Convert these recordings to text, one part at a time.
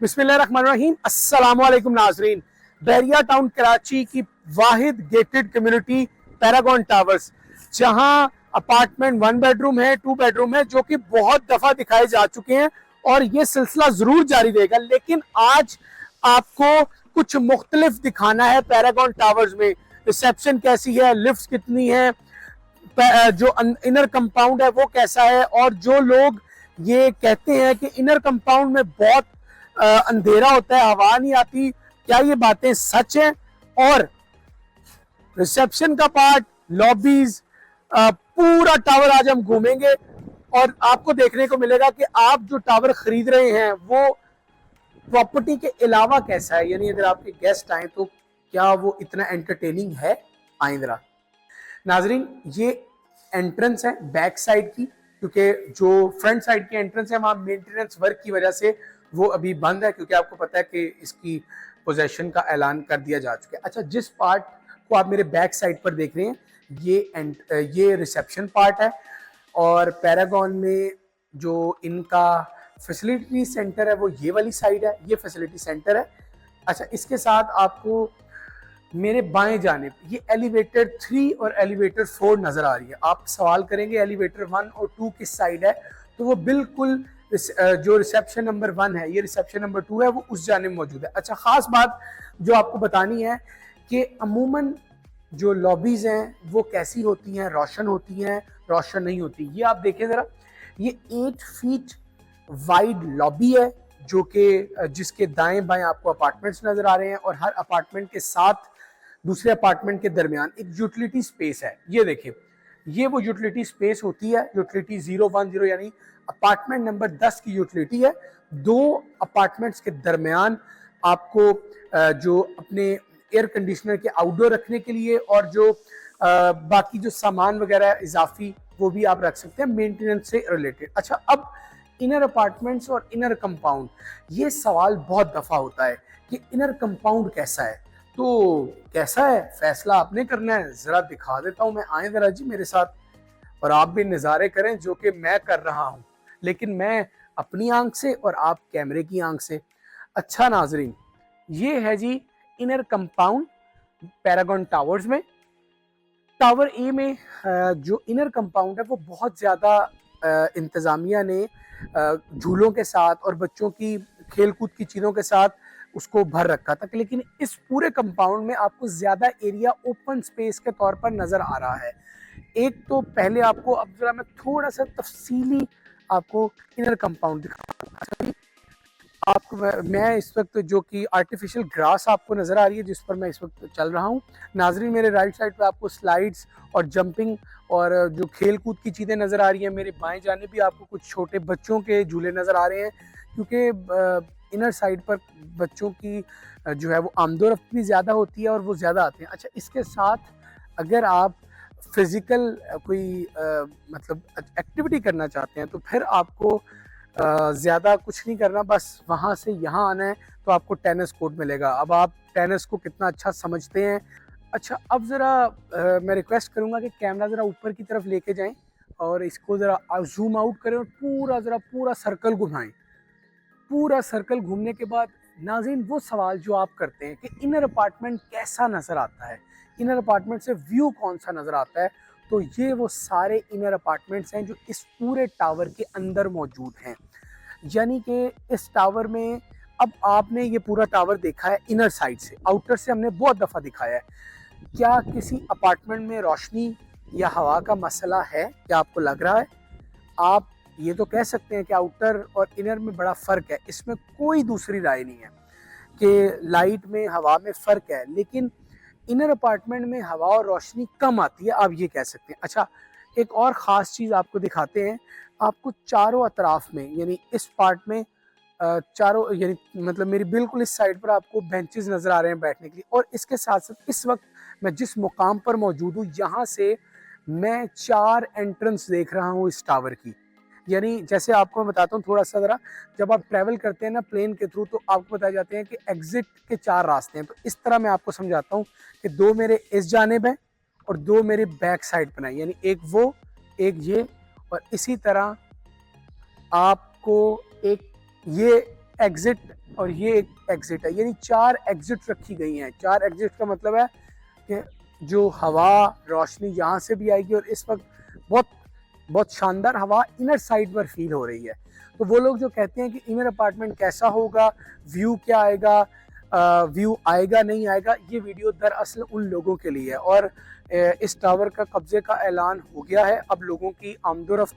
बिस्मिल्लाहिर्रहमानिर्रहीम। अस्सलाम वालेकुम नाजरीन। बैरिया टाउन कराची की वाहिद गेटेड कम्युनिटी पैरागॉन टावर्स, जहां अपार्टमेंट 1 बेडरूम है, 2 बेडरूम है, जो कि बहुत दफा दिखाए जा चुके हैं और ये सिलसिला जरूर जारी रहेगा। लेकिन आज आपको कुछ मुख्तलिफ दिखाना है पैरागॉन टावर्स में। रिसेप्शन कैसी है, लिफ्ट कितनी है, जो इनर कंपाउंड है वो कैसा है, और जो लोग ये कहते हैं कि इनर कंपाउंड में बहुत अंधेरा होता है, हवा नहीं आती, क्या ये बातें सच हैं? और रिसेप्शन का पार्ट, लॉबीज, पूरा टावर आज हम घूमेंगे और आपको देखने को मिलेगा कि आप जो टावर खरीद रहे हैं वो प्रॉपर्टी के अलावा कैसा है। यानी अगर आपके गेस्ट आए तो क्या वो इतना एंटरटेनिंग है? आए जरा नाजरीन, ये एंट्रेंस है बैक साइड की, क्योंकि जो फ्रंट साइड की एंट्रेंस है वहां मेंटेनेंस वर्क की वजह से वो अभी बंद है, क्योंकि आपको पता है कि इसकी पोजेशन का ऐलान कर दिया जा चुका है। अच्छा, जिस पार्ट को आप मेरे बैक साइड पर देख रहे हैं ये रिसेप्शन पार्ट है, और पैरागॉन में जो इनका फैसिलिटी सेंटर है वो ये वाली साइड है, ये फैसिलिटी सेंटर है। अच्छा, इसके साथ आपको मेरे बाएं जाने ये एलिवेटर 3 और एलिवेटर 4 नजर आ रही है। आप सवाल करेंगे एलिवेटर 1 और 2 किस साइड है, तो वो बिल्कुल जो रिसेप्शन नंबर 1 है, ये रिसेप्शन नंबर 2 है, वो उस जाने में मौजूद है। अच्छा, खास बात जो आपको बतानी है कि अमूमन जो लॉबीज हैं वो कैसी होती हैं, रोशन होती हैं, रोशन नहीं होती। ये आप देखें जरा, ये 8 फीट वाइड लॉबी है, जो कि जिसके दाएं बाएं आपको अपार्टमेंट्स नजर आ रहे हैं, और हर अपार्टमेंट के साथ दूसरे अपार्टमेंट के दरमियान एक यूटिलिटी स्पेस है। ये देखिए, ये वो यूटिलिटी स्पेस होती है, यूटिलिटी 010, यानी अपार्टमेंट नंबर 10 की यूटिलिटी है। 2 अपार्टमेंट्स के दरमियान आपको जो अपने एयर कंडीशनर के आउटडोर रखने के लिए और जो बाकी जो सामान वगैरह इजाफी वो भी आप रख सकते हैं मेंटेनेंस से रिलेटेड। अच्छा, अब इनर अपार्टमेंट्स और इनर कंपाउंड, ये सवाल बहुत दफा होता है कि इनर कंपाउंड कैसा है। तो कैसा है फैसला आपने करना है, जरा दिखा देता हूं मैं। आए जरा जी मेरे साथ और आप भी नज़ारे करें जो कि मैं कर रहा हूं, लेकिन मैं अपनी आंख से और आप कैमरे की आंख से। अच्छा नाजरीन, ये है जी इनर कंपाउंड पैरागॉन टावर्स में। टावर ए में जो इनर कंपाउंड है वो बहुत ज़्यादा इंतज़ामिया ने झूलों के साथ और बच्चों की खेलकूद की चीज़ों के साथ उसको भर रखा था, लेकिन इस पूरे कंपाउंड में आपको ज़्यादा एरिया ओपन स्पेस के तौर पर नज़र आ रहा है। एक तो पहले आपको, अब जरा मैं थोड़ा सा तफसीली आपको इनर कंपाउंड दिखाऊंगा। आपको मैं इस वक्त जो कि आर्टिफिशियल ग्रास आपको नज़र आ रही है जिस पर मैं इस वक्त चल रहा हूँ। नाजरीन, मेरे राइट साइड पे आपको स्लाइड्स और जंपिंग और जो खेल कूद की चीज़ें नज़र आ रही हैं। मेरे बाएं जाने भी आपको कुछ छोटे बच्चों के झूले नज़र आ रहे हैं, क्योंकि इनर साइड पर बच्चों की जो है वो आमदोरफ्त भी ज़्यादा होती है और वो ज़्यादा आते हैं। अच्छा, इसके साथ अगर आप फिज़िकल कोई मतलब एक्टिविटी करना चाहते हैं तो फिर आपको ज़्यादा कुछ नहीं करना, बस वहाँ से यहाँ आना है तो आपको टेनिस कोर्ट मिलेगा। अब आप टेनिस को कितना अच्छा समझते हैं। अच्छा, अब ज़रा मैं रिक्वेस्ट करूँगा कि कैमरा ज़रा ऊपर की तरफ लेके जाएं और इसको ज़रा जूम आउट करें और पूरा सर्कल घुमाएं। पूरा सर्कल घूमने के बाद नाज़रीन, वो सवाल जो आप करते हैं कि इनर अपार्टमेंट कैसा नज़र आता है, इनर अपार्टमेंट से व्यू कौन सा नज़र आता है, तो ये वो सारे इनर अपार्टमेंट्स हैं जो इस पूरे टावर के अंदर मौजूद हैं। यानी कि इस टावर में, अब आपने ये पूरा टावर देखा है इनर साइड से, आउटर से हमने बहुत दफ़ा दिखाया है। क्या किसी अपार्टमेंट में रोशनी या हवा का मसला है? क्या आपको लग रहा है? आप ये तो कह सकते हैं कि आउटर और इनर में बड़ा फ़र्क है, इसमें कोई दूसरी राय नहीं है कि लाइट में, हवा में फ़र्क है, लेकिन इनर अपार्टमेंट में हवा और रोशनी कम आती है, आप ये कह सकते हैं। अच्छा, एक और ख़ास चीज़ आपको दिखाते हैं। आपको चारों अतराफ में, यानी इस पार्ट में चारों, यानी मतलब मेरी बिल्कुल इस साइड पर आपको बेंचेस नज़र आ रहे हैं बैठने के लिए, और इसके साथ साथ इस वक्त मैं जिस मुकाम पर मौजूद हूँ यहाँ से मैं 4 एंट्रेंस देख रहा हूँ इस टावर की। यानी जैसे आपको मैं बताता हूँ थोड़ा सा ज़रा, जब आप ट्रैवल करते हैं ना प्लेन के थ्रू, तो आपको बताए जाते हैं कि एग्जिट के 4 रास्ते हैं। तो इस तरह मैं आपको समझाता हूँ कि 2 मेरे इस जानिब हैं और 2 मेरे बैक साइड पर हैं, यानी एक वो, एक ये, और इसी तरह आपको एक ये एग्जिट और ये एक एग्जिट है, यानी 4 एग्जिट रखी गई हैं। 4 एग्जिट का मतलब है कि जो हवा रोशनी यहाँ से भी आएगी, और इस वक्त बहुत बहुत शानदार हवा इनर साइड पर फील हो रही है। तो वो लोग जो कहते हैं कि इनर अपार्टमेंट कैसा होगा, व्यू क्या आएगा, व्यू आएगा नहीं आएगा, ये वीडियो दरअसल उन लोगों के लिए है। और इस टावर का कब्जे का ऐलान हो गया है, अब लोगों की आमदोरफ्त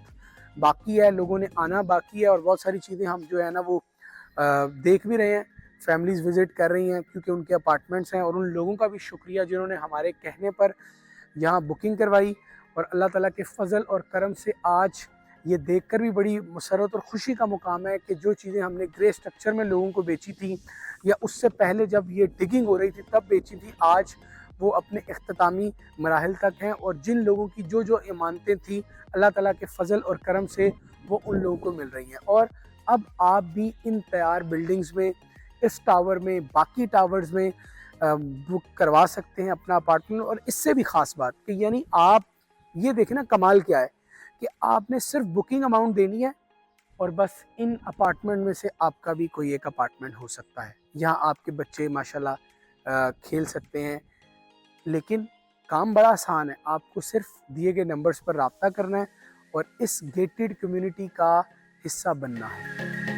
बाकी है, लोगों ने आना बाकी है, और बहुत सारी चीज़ें हम जो है ना वो देख भी रहे हैं। फैमिलीज़ विज़िट कर रही हैं क्योंकि उनके अपार्टमेंट्स हैं, और उन लोगों का भी शुक्रिया जिन्होंने हमारे कहने पर यहाँ बुकिंग करवाई। और अल्लाह ताला के फ़ज़ल और करम से आज ये देखकर भी बड़ी मसरत और ख़ुशी का मुकाम है कि जो चीज़ें हमने ग्रे स्ट्रक्चर में लोगों को बेची थी, या उससे पहले जब ये डिगिंग हो रही थी तब बेची थी, आज वो अपने इख्तितामी मराहिल तक हैं। और जिन लोगों की जो जो इमानतें थी, अल्लाह ताला के फ़ज़ल और करम से वो उन लोगों को मिल रही हैं। और अब आप भी इन तैयार बिल्डिंग्स में, इस टावर में, बाकी टावर्स में बुक करवा सकते हैं अपना अपार्टमेंट। और इससे भी ख़ास बात कि यानी आप ये देखें ना, कमाल क्या है कि आपने सिर्फ बुकिंग अमाउंट देनी है, और बस इन अपार्टमेंट में से आपका भी कोई एक अपार्टमेंट हो सकता है। यहाँ आपके बच्चे माशाल्लाह खेल सकते हैं। लेकिन काम बड़ा आसान है, आपको सिर्फ दिए गए नंबर्स पर रब्ता करना है और इस गेटेड कम्युनिटी का हिस्सा बनना है।